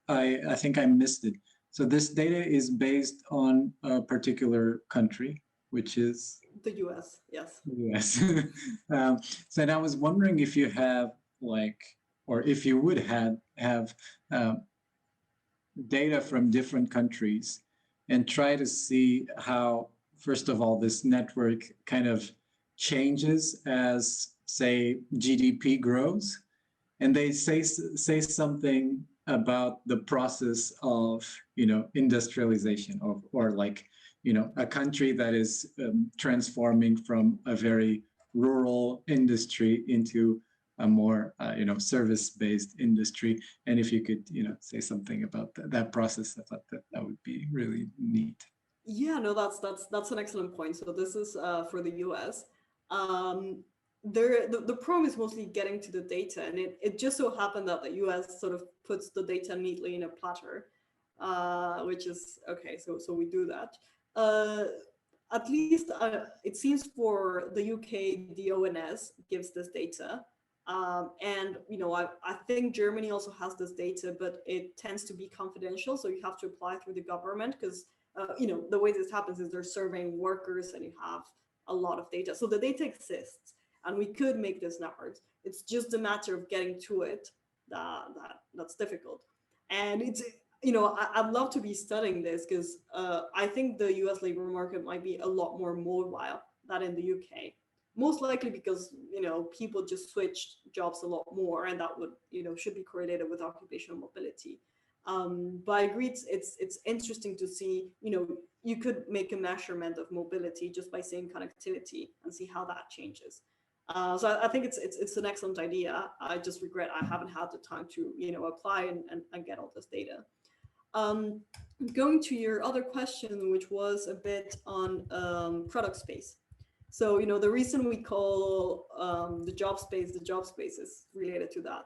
I think I missed it. So this data is based on a particular country, which is? The US, yes. The US. So I was wondering if you have like, or if you would have data from different countries and try to see how, first of all, this network kind of changes as, say, GDP grows, and they say something about the process of, you know, industrialization, or like, you know, a country that is transforming from a very rural industry into a more, you know, service-based industry. And if you could, you know, say something about that process, I thought that would be really neat. Yeah, no, that's an excellent point. So this is for the US. The problem is mostly getting to the data, and it just so happened that the US sort of puts the data neatly in a platter, which is okay. So we do that. At least it seems for the UK, the ONS gives this data, and you know, I think Germany also has this data, but it tends to be confidential, so you have to apply through the government, because you know, the way this happens is they're surveying workers, and you have a lot of data. So the data exists, and we could make this networks. It's just a matter of getting to it that's difficult. And it's, you know, I'd love to be studying this, because I think the US labor market might be a lot more mobile than in the UK. Most likely because, you know, people just switched jobs a lot more, and that would, you know, should be correlated with occupational mobility. But I agree, it's interesting to see, you know, you could make a measurement of mobility just by seeing connectivity and see how that changes. So I think it's an excellent idea. I just regret I haven't had the time to, you know, apply and get all this data. Going to your other question, which was a bit on product space. So, you know, the reason we call the job space is related to that.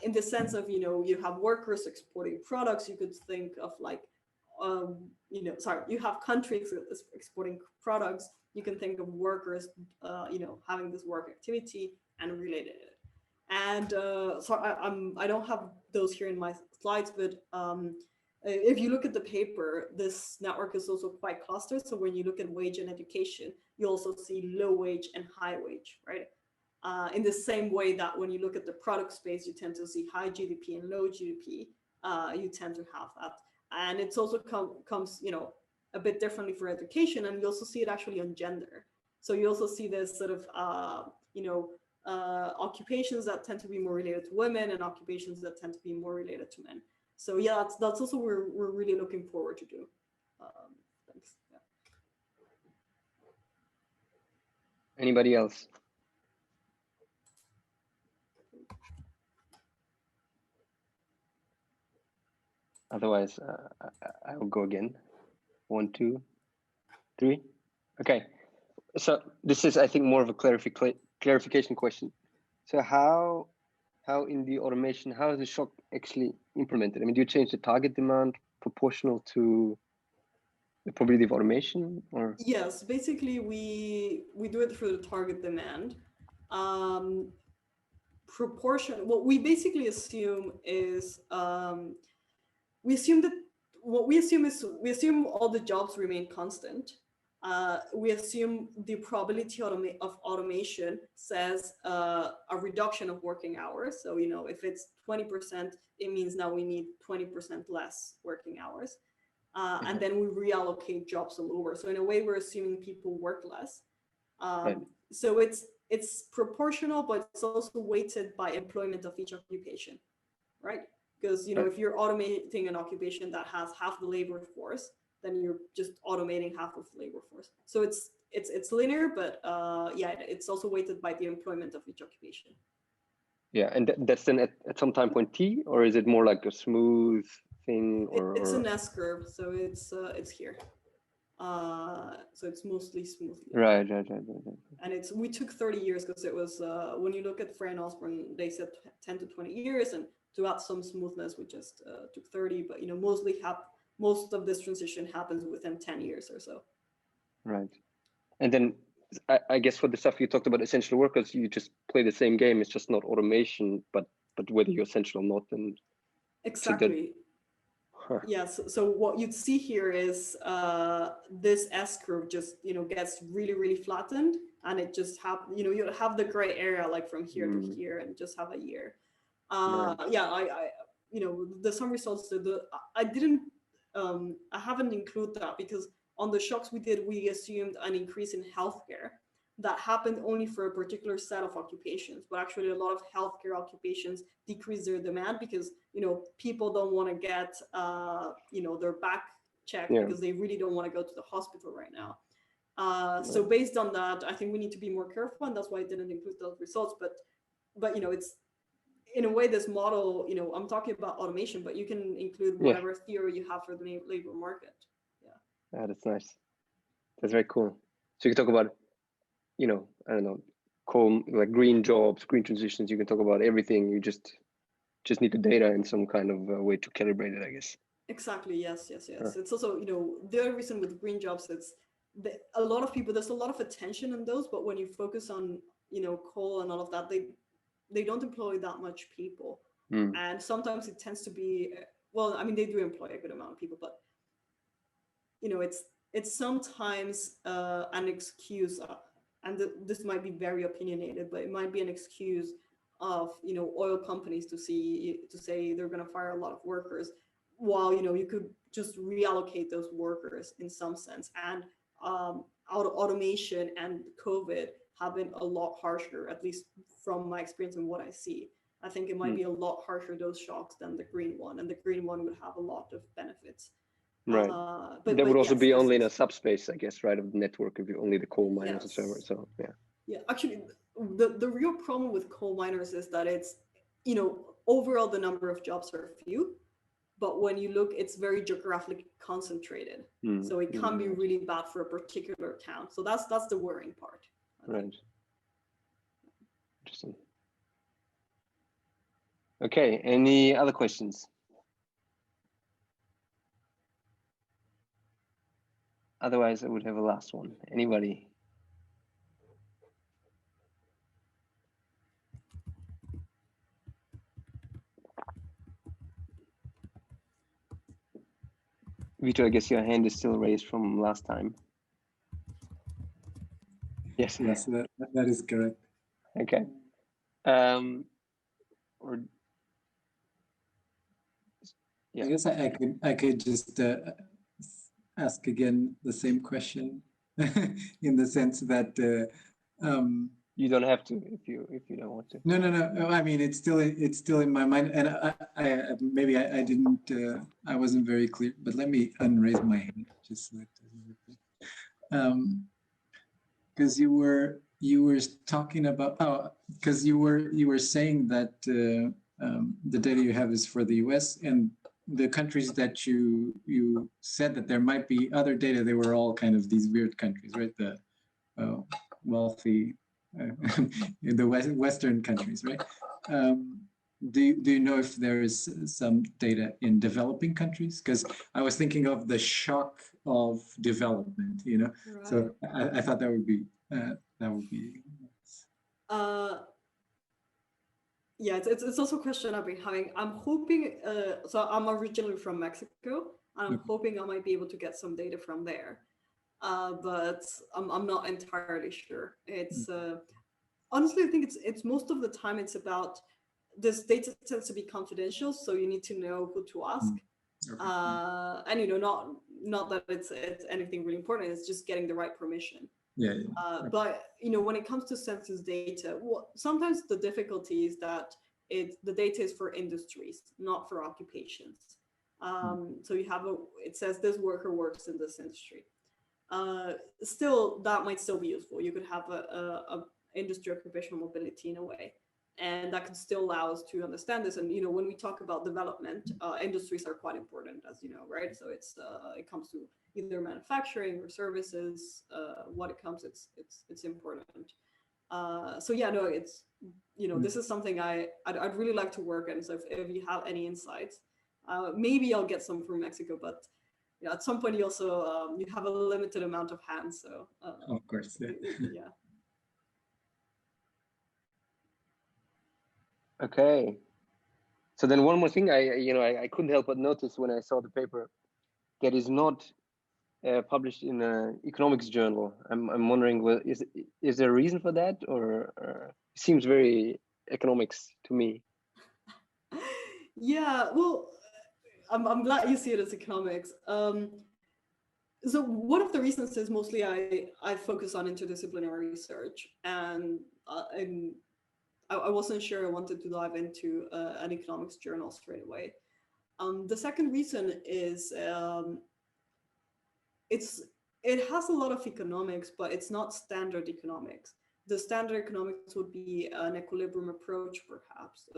In the sense of, you know, you have workers exporting products. You could think of like, you know, sorry, you have countries exporting products. you can think of workers, having this work activity and related it. And so I don't have those here in my slides, but if you look at the paper, this network is also quite clustered. So when you look at wage and education, you also see low wage and high wage, right? In the same way that when you look at the product space, you tend to see high GDP and low GDP. You tend to have that. And it's also comes, a bit differently for education. And you also see it actually on gender. So you also see this sort of, occupations that tend to be more related to women and occupations that tend to be more related to men. So yeah, that's also what we're really looking forward to do. Thanks. Yeah. Anybody else? Otherwise, I will go again. 1, 2, 3. Okay. So this is, I think, more of a clarification question. So how in the automation, how is the shock actually implemented? I mean, do you change the target demand proportional to the probability of automation, or? Yes, basically we do it for the target demand. Proportion, what we basically assume is, we assume all the jobs remain constant. We assume the probability of automation says a reduction of working hours. So, if it's 20%, it means now we need 20% less working hours. And then we reallocate jobs lower. So in a way, we're assuming people work less. Right. So it's proportional, but it's also weighted by employment of each occupation, right? Because if you're automating an occupation that has half the labor force, then you're just automating half of the labor force. So it's linear, but it's also weighted by the employment of each occupation. Yeah, and that's then at some time point t, or is it more like a smooth thing? It's an S curve, so it's here. So it's mostly smooth. Right. And we took 30 years because it was when you look at Frey and Osborne, they said 10 to 20 years, and to add some smoothness, we just took 30. But most of this transition happens within 10 years or so. Right. And then I guess for the stuff you talked about, essential workers, you just play the same game. It's just not automation, but whether you're essential or not. And exactly. Yes. So what you'd see here is this S curve just gets really, really flattened, and it just you have the gray area like from here to here, and just have a year. The some results. I haven't included that because on the shocks we did, we assumed an increase in healthcare that happened only for a particular set of occupations, but actually a lot of healthcare occupations decrease their demand because people don't want to get their back checked because they really don't want to go to the hospital right now. So based on that, I think we need to be more careful, and that's why I didn't include those results. But it's in a way this model. I'm talking about automation, but you can include whatever theory you have for the labor market. Yeah, that's nice. That's very cool. So you can talk about I don't know, coal, like green jobs, green transitions. You can talk about everything. You just need the data in some kind of way to calibrate it, I guess. Exactly. Yes. It's also, the other reason with green jobs, it's a lot of people, there's a lot of attention on those, but when you focus on, coal and all of that, they don't employ that much people. And sometimes it tends to be, they do employ a good amount of people, but, it's sometimes an excuse, and this might be very opinionated, but it might be an excuse of oil companies to say they're going to fire a lot of workers, while you could just reallocate those workers in some sense. And automation and COVID have been a lot harsher, at least from my experience and what I see. I think it might be a lot harsher, those shocks, than the green one, and the green one would have a lot of benefits. Right. But that would also be only in a subspace, I guess, right, of the network, if you only the coal miners and so on. So yeah, actually the real problem with coal miners is that it's overall the number of jobs are few, but when you look, it's very geographically concentrated. So it can be really bad for a particular town. So that's the worrying part. Right. Interesting. Okay, any other questions? Otherwise, I would have a last one. Anybody? Vitor, I guess your hand is still raised from last time. Yes. Yes, that is correct. Okay. Or yeah. I guess I could just ask again the same question in the sense that you don't have to if you don't want to. No. I mean, it's still in my mind, and maybe I didn't I wasn't very clear. But let me unraise my hand just so that because you were talking about because you were saying that the data you have is for the U.S. and the countries that you said that there might be other data. They were all kind of these weird countries, right? The wealthy. In the Western countries, right? Do you know if there is some data in developing countries? Because I was thinking of the shock of development, you know. Right. So I thought that would be Yeah, it's also a question I've been having. I'm hoping. So I'm originally from Mexico. I'm hoping I might be able to get some data from there. But I'm not entirely sure. It's honestly, I think it's most of the time it's about this data tends to be confidential, so you need to know who to ask. And you know, not that it's anything really important. It's just getting the right permission. Yeah. But you know, when it comes to census data, sometimes the difficulty is that the data is for industries, not for occupations. So you have it says this worker works in this industry. Still, that might still be useful. You could have a industry occupational mobility in a way, and that can still allow us to understand this. And you know, when we talk about development, industries are quite important, as you know, right? So it comes to either manufacturing or services. What it comes, it's important. So yeah, no, it's you know, this is something I'd really like to work on. So if you have any insights, maybe I'll get some from Mexico, but yeah, at some point you also you have a limited amount of hands, so of course, yeah. Okay, so then one more thing I couldn't help but notice when I saw the paper that is not published in an economics journal. I'm wondering, well, is there a reason for that, or it seems very economics to me? Yeah, well, I'm glad you see it as economics. So one of the reasons is mostly I focus on interdisciplinary research, and I wasn't sure I wanted to dive into an economics journal straight away. The second reason is it has a lot of economics, but it's not standard economics. The standard economics would be an equilibrium approach,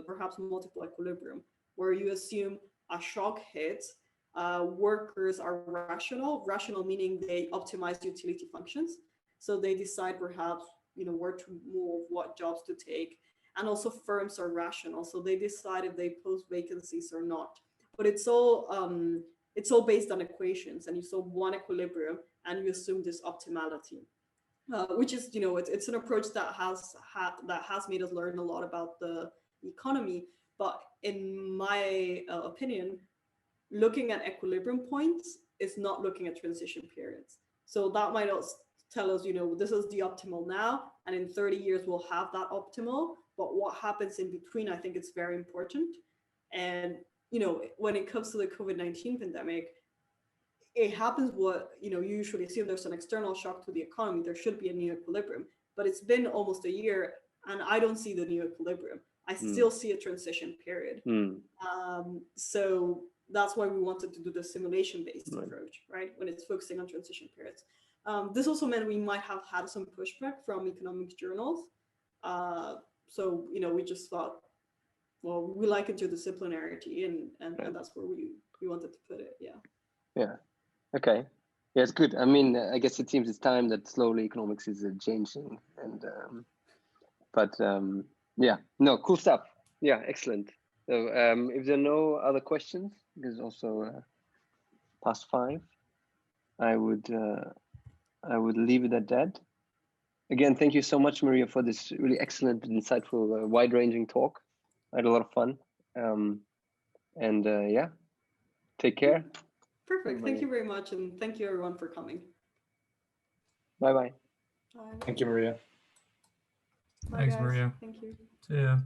perhaps multiple equilibrium, where you assume a shock hits, workers are rational meaning they optimize utility functions. So they decide perhaps, you know, where to move, what jobs to take. And also firms are rational. So they decide if they post vacancies or not. But it's all based on equations, and you solve one equilibrium and you assume this optimality, which is, you know, it's an approach that has made us learn a lot about the economy. But in my opinion, looking at equilibrium points is not looking at transition periods. So that might also tell us, you know, this is the optimal now, and in 30 years we'll have that optimal. But what happens in between, I think it's very important. And you know, when it comes to the COVID-19 pandemic, it happens what, you know, you usually assume there's an external shock to the economy. There should be a new equilibrium, but it's been almost a year and I don't see the new equilibrium. I still see a transition period. So that's why we wanted to do the simulation-based approach, right? When it's focusing on transition periods. This also meant we might have had some pushback from economics journals. So, you know, we just thought, well, we like interdisciplinarity, and that's where we wanted to put it. Yeah. Okay. Yeah, it's good. I mean, I guess it seems it's time that slowly economics is changing, and yeah, no, cool stuff. Yeah, excellent. So if there are no other questions, because also past 5, I would leave it at that. Again, thank you so much, Maria, for this really excellent, insightful, wide-ranging talk. I had a lot of fun. Yeah, take care. Perfect. Thank you very much. And thank you everyone for coming. Bye-bye. Bye. Thank you, Maria. Bye, Thanks, guys. Maria. Thank you. See ya.